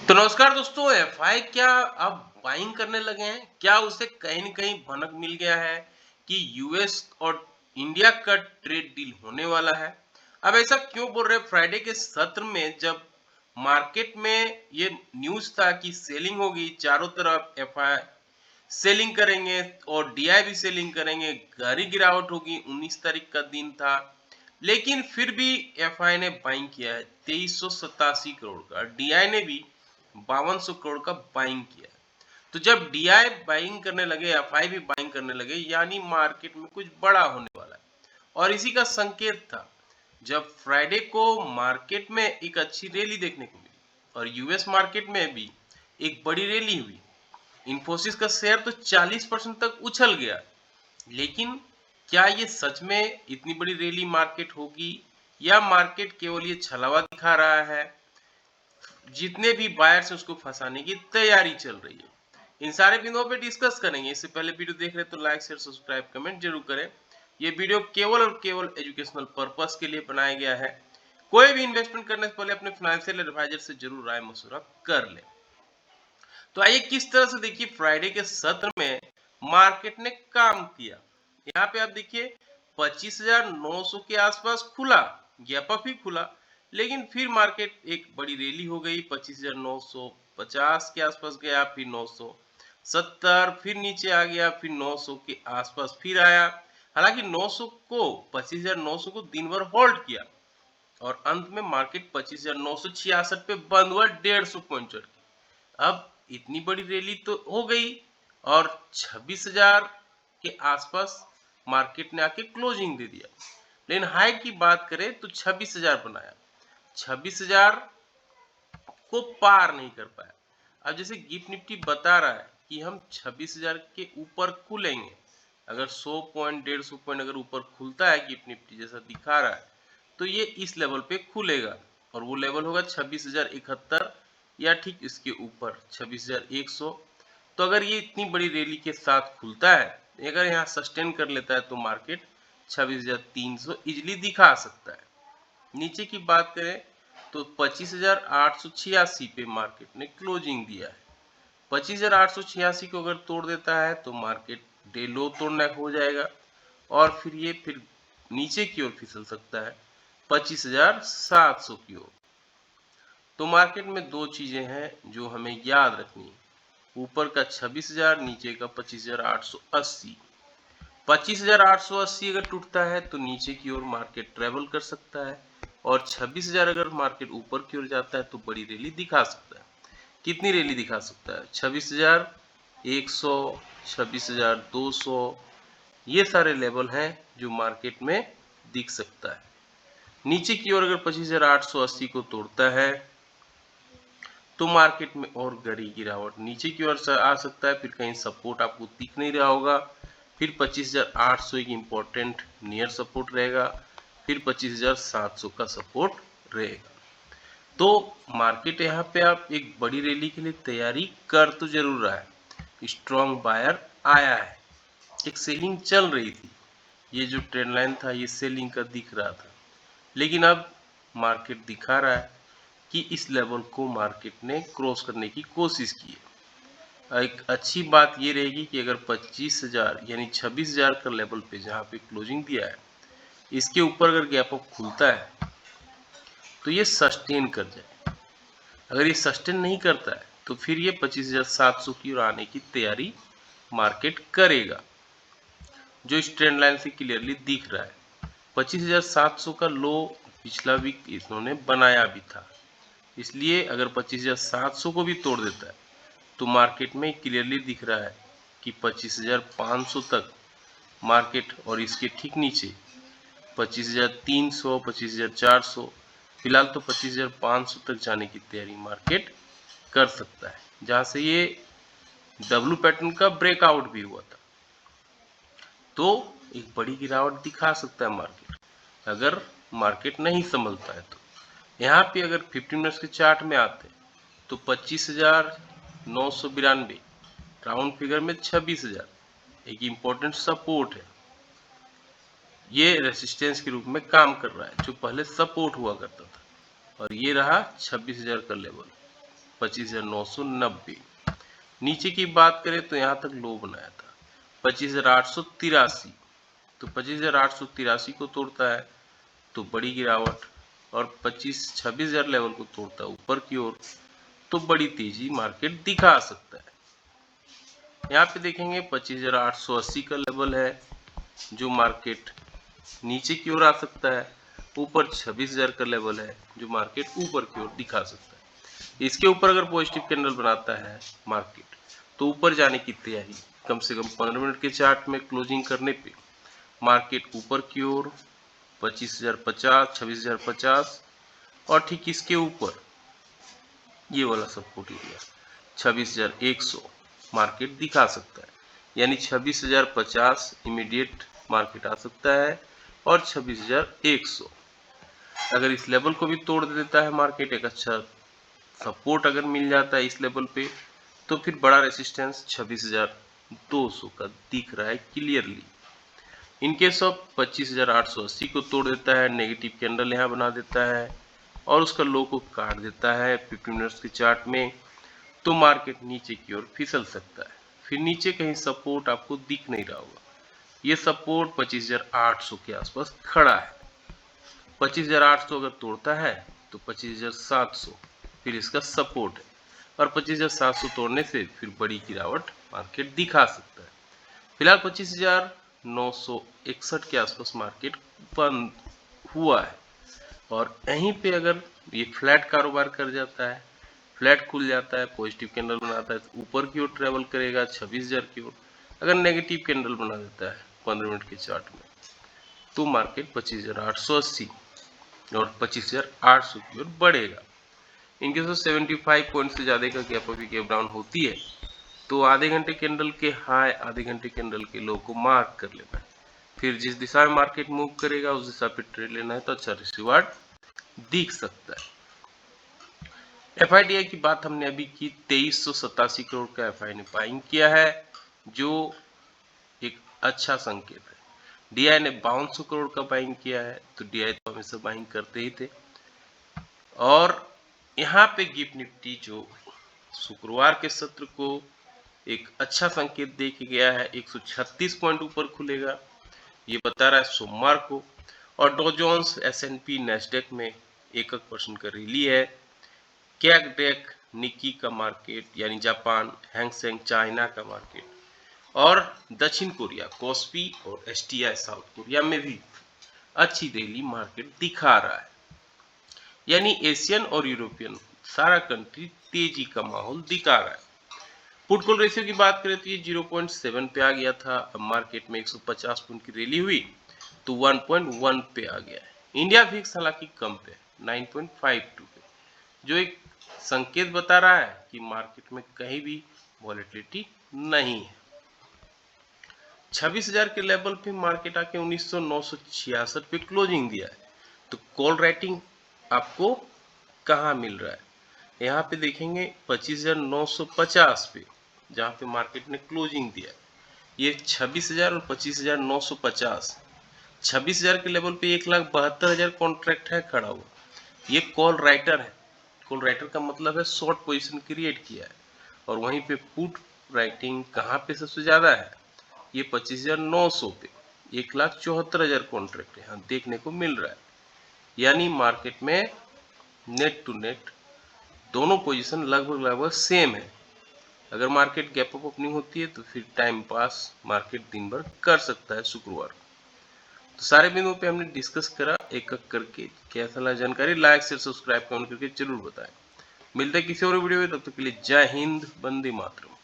तो नमस्कार दोस्तों, एफआई क्या अब बाइंग करने लगे हैं? क्या उसे कहीं न कहीं भनक मिल गया है कि यूएस और इंडिया का ट्रेड डील होने वाला है? अब ऐसा क्यों बोल रहे हैं? फ्राइडे के सत्र में जब मार्केट में ये न्यूज़ था कि सेलिंग होगी, चारों तरफ एफआई सेलिंग करेंगे और डीआई भी सेलिंग करेंगे, गहरी गिरावट होगी, 19 तारीख का दिन था। लेकिन फिर भी एफआई ने बाइंग किया है 2387 करोड़ का, डीआई ने भी 5200 करोड़ का बाइंग किया। तो जब डीआई बाइंग करने लगे, एफआई भी बाइंग करने लगे, यानी मार्केट में कुछ बड़ा होने वाला है। और इसी का संकेत था जब फ्राइडे को मार्केट में एक अच्छी रैली देखने को मिली और यूएस मार्केट में भी एक बड़ी रैली हुई। इन्फोसिस का शेयर तो 40% तक उछल गया। लेकिन क्या ये सच में इतनी बड़ी रैली मार्केट होगी या मार्केट केवल ये छलावा दिखा रहा है? जितने भी बायर्स हैं उसको फंसाने की तैयारी चल रही है। इन सारे बिंदुओं पे डिस्कस करेंगे। इससे पहले वीडियो देख रहे हैं तो लाइक शेयर सब्सक्राइब कमेंट जरूर करें। ये वीडियो केवल और केवल एजुकेशनल पर्पस के लिए बनाया गया है। कोई भी इन्वेस्टमेंट करने से पहले अपने फाइनेंशियल एडवाइजर से जरूर राय मशवरा कर ले। तो आइए किस तरह से देखिए फ्राइडे के सत्र में मार्केट ने काम किया। यहाँ पे आप देखिए 25,900 के आसपास खुला, गैप अप ही खुला, लेकिन फिर मार्केट एक बड़ी रैली हो गई। 25,950 के आसपास गया, फिर 970, फिर नीचे आ गया, फिर 900 के आसपास फिर आया। हालांकि 900 को 25,900 को दिन भर होल्ड किया और अंत में मार्केट 25,966 पे बंद हुआ, 150 पॉइंट चढ़ के। अब इतनी बड़ी रैली तो हो गई और 26,000 के आसपास मार्केट ने आके क्लोजिंग दे दिया। लेकिन हाई की बात करें तो 26,000 बनाया, 26,000 को पार नहीं कर पाया। अब जैसे गिफ्ट निफ्टी बता रहा है कि हम 26,000 के ऊपर खुलेंगे। अगर 100 पॉइंट 150 पॉइंट अगर ऊपर खुलता है गिफ्ट निफ्टी जैसा दिखा रहा है, तो ये इस लेवल पे खुलेगा और वो लेवल होगा 26,071 या ठीक इसके ऊपर 26,100। तो अगर ये इतनी बड़ी रैली के साथ खुलता है, अगर यहाँ सस्टेन कर लेता है, तो मार्केट 26,300 इजिली दिखा सकता है। नीचे की बात करें तो 25,886 पे मार्केट ने क्लोजिंग दिया है। 25,886 को अगर तोड़ देता है तो मार्केट डे लो तोड़ना हो जाएगा और फिर ये फिर नीचे की ओर फिसल सकता है 25,700 की ओर। तो मार्केट में दो चीजें हैं जो हमें याद रखनी है, ऊपर का 26,000, नीचे का 25,880। 25,880 अगर टूटता है तो नीचे की ओर मार्केट ट्रेवल कर सकता है और 26,000 अगर मार्केट ऊपर की ओर जाता है तो बड़ी रैली दिखा सकता है। कितनी रैली दिखा सकता है? 26,100, 26,200, ये सारे लेवल हैं जो मार्केट में दिख सकता है। नीचे की ओर अगर 25,880 को तोड़ता है तो मार्केट में और गहरी गिरावट नीचे की ओर आ सकता है। फिर कहीं सपोर्ट आपको दिख नहीं रहा होगा, फिर 25,800 एक इम्पोर्टेंट नियर सपोर्ट रहेगा, फिर 25,700 का सपोर्ट रहेगा। तो मार्केट यहाँ पे आप एक बड़ी रैली के लिए तैयारी कर तो जरूर रहा है। स्ट्रॉन्ग बायर आया है, एक सेलिंग चल रही थी, ये जो ट्रेंड लाइन था ये सेलिंग का दिख रहा था। लेकिन अब मार्केट दिखा रहा है कि इस लेवल को मार्केट ने क्रॉस करने की कोशिश की है। एक अच्छी बात ये रहेगी कि अगर 25,000 यानी 26,000 का लेवल पे जहाँ पे क्लोजिंग दिया है, इसके ऊपर अगर गैप अप खुलता है तो ये सस्टेन कर जाए। अगर ये सस्टेन नहीं करता है तो फिर ये 25,700 की ओर आने की तैयारी मार्केट करेगा, जो इस ट्रेंड लाइन से क्लियरली दिख रहा है। 25,700 का लो पिछला वीक इन्होंने बनाया भी था, इसलिए अगर 25,700 को भी तोड़ देता है तो मार्केट में क्लियरली दिख रहा है कि 25,500 तक मार्केट और इसके ठीक नीचे 25,300, 25,400, फिलहाल तो 25,500 तक जाने की तैयारी मार्केट कर सकता है, जहां से ये डब्ल्यू पैटर्न का ब्रेकआउट भी हुआ था। तो एक बड़ी गिरावट दिखा सकता है मार्केट, अगर मार्केट नहीं संभलता है तो। यहाँ पे अगर 15 मिनट्स के चार्ट में आते हैं तो 25,992 राउंड फिगर में 26,000 एक इम्पोर्टेंट सपोर्ट है। ये रेसिस्टेंस के रूप में काम कर रहा है, जो पहले सपोर्ट हुआ करता था, और ये रहा 26,000 का लेवल। 25,990। नीचे की बात करें तो यहाँ तक लो बनाया था 25,883, तो 25,883 को तोड़ता है तो बड़ी गिरावट, और 26,000 लेवल को तोड़ता है ऊपर की ओर तो बड़ी तेजी मार्केट दिखा सकता है। यहाँ पे देखेंगे 25,880 का लेवल है जो मार्केट नीचे की ओर आ सकता है, ऊपर 26,000 का लेवल है जो मार्केट ऊपर की ओर दिखा सकता है। इसके ऊपर अगर पॉजिटिव कैंडल बनाता है मार्केट तो ऊपर जाने की तैयारी, कम से कम 15 मिनट के चार्ट में क्लोजिंग करने पे मार्केट ऊपर की ओर 25,050, 26,050 और ठीक इसके ऊपर ये वाला सपोर्ट एरिया 26,100 मार्केट दिखा सकता है। यानी 26,050 इमीडिएट मार्केट आ सकता है और 26,100 अगर इस लेवल को भी तोड़ देता है मार्केट, एक अच्छा सपोर्ट अगर मिल जाता है इस लेवल पे, तो फिर बड़ा रेसिस्टेंस 26,200 का दिख रहा है क्लियरली। इनकेस ऑफ 25,880 को तोड़ देता है, नेगेटिव कैंडल यहाँ बना देता है और उसका लो को काट देता है 15 मिनट्स के चार्ट में, तो मार्केट नीचे की ओर फिसल सकता है। फिर नीचे कहीं सपोर्ट आपको दिख नहीं रहा होगा, ये सपोर्ट 25,800 के आसपास खड़ा है। 25,800 अगर तोड़ता है तो 25,700 फिर इसका सपोर्ट है, और 25,700 तोड़ने से फिर बड़ी गिरावट मार्केट दिखा सकता है। फिलहाल 25,961 के आसपास मार्केट बंद हुआ है, और यहीं पे अगर ये फ्लैट कारोबार कर जाता है, फ्लैट खुल जाता है, पॉजिटिव कैंडल बनाता है तो ऊपर की ओर ट्रेवल करेगा 26,000 की ओर। अगर नेगेटिव कैंडल बना देता है 15 मिनट के चार्ट में तो मार्केट 25,880 और 25,800 की ओर बढ़ेगा। इनके साथ 75 पॉइंट से ज्यादा का गैप अभी गैप डाउन होती है तो आधे घंटे कैंडल के हाई, आधे घंटे कैंडल के लो को मार्क कर लेना है। फिर जिस दिशा में मार्केट मूव करेगा उस दिशा पे ट्रेड लेना है तो अच्छा रिवार्ड दिख सकता है। एफआईडीआई की बात हमने अभी की, 2387 करोड़ का एफआई ने बाइंग किया है जो एक अच्छा संकेत है। डीआई ने 5200 करोड़ का बाइंग किया है, तो डीआई तो हमेशा बाइंग करते ही थे। और यहाँ पे गिफ्ट निफ्टी जो शुक्रवार के सत्र को एक अच्छा संकेत दे के गया है, 136 पॉइंट ऊपर खुलेगा ये बता रहा है सोमवार को। और डॉ जोन्स, एसएनपी, नेस्डेक में 1% का रैली है। कैगडेक, निक्की का मार्केट यानी जापान, हैंगसेंग चाइना का मार्केट, और दक्षिण कोरिया कोस्पी और एसटीआई साउथ कोरिया में भी अच्छी रैली मार्केट दिखा रहा है। यानी एशियन और यूरोपियन सारा कंट्री तेजी का माहौल दिखा रहा है। पुट कॉल रेशियो की बात करें तो ये 0.7 पे आ गया था, अब मार्केट में 150 पॉइंट की रैली हुई तो 1.1 पे आ गया है। इंडिया विक्स हालांकि कम पे 9.52 पे, जो एक संकेत बता रहा है कि मार्केट में कहीं भी वॉलेटिलिटी नहीं है। 26,000 के लेवल पे मार्केट आके 19,966 पे क्लोजिंग दिया है, तो कॉल राइटिंग आपको कहाँ मिल रहा है? यहाँ पे देखेंगे 25,950 पे, जहाँ पे मार्केट ने क्लोजिंग दिया है। ये 26,000 और 25,950, 26,000 के लेवल पे 1,72,000 कॉन्ट्रैक्ट है खड़ा हुआ। ये कॉल राइटर है, कॉल राइटर का मतलब है शॉर्ट पोजीशन क्रिएट किया है। और वहीं पे पुट राइटिंग कहाँ पे सबसे ज्यादा है? ये 25,900 पे 1,74,000 कॉन्ट्रैक्ट यहाँ देखने को मिल रहा है। यानी मार्केट में नेट टू नेट दोनों पोजीशन लगभग सेम है। अगर मार्केट गैप अप ओपनिंग होती है तो फिर टाइम पास मार्केट दिन भर कर सकता है शुक्रवार को। तो सारे बिंदुओं पे हमने डिस्कस करा एक एक करके। कैसा लगा जानकारी? लाइक शेयर सब्सक्राइब कमेंट करके जरूर बताएं। मिलते हैं किसी और वीडियो में, तब तक के लिए जय हिंद, वंदे मातरम।